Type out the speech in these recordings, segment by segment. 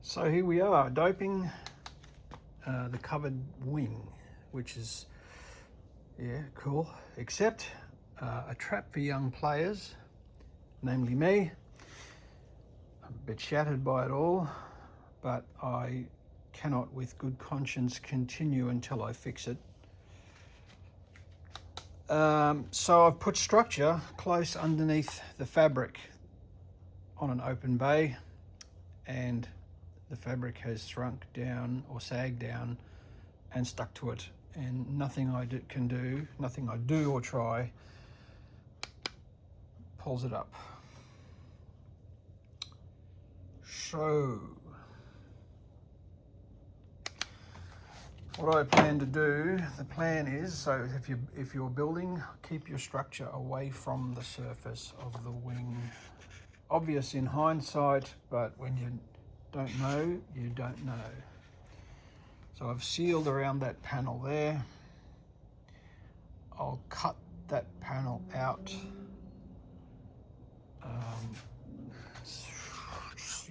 So here we are, doping the covered wing, which is, yeah, cool, except a trap for young players, namely me. I'm a bit shattered by it all, but I cannot with good conscience continue until I fix it. So I've put structure close underneath the fabric on an open bay, and the fabric has shrunk down or sagged down and stuck to it, and nothing I do or try pulls it up. So what I plan to do, the plan is, so if you're building, keep your structure away from the surface of the wing. Obvious in hindsight, but when you don't know, you don't know. So I've sealed around that panel there. I'll cut that panel out.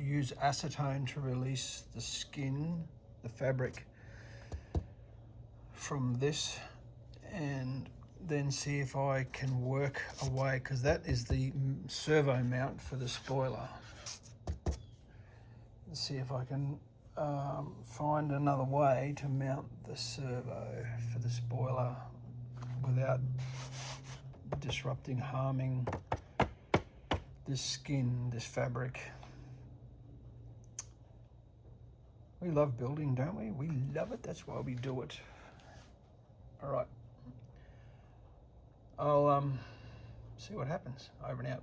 Use acetone to release the skin, the fabric from this, and then see if I can work away, because that is the servo mount for the spoiler. Let's see if I can find another way to mount the servo for the spoiler without disrupting, harming this skin, this fabric. We love building, don't we? We love it, that's why we do it. All right, I'll see what happens. Over and out.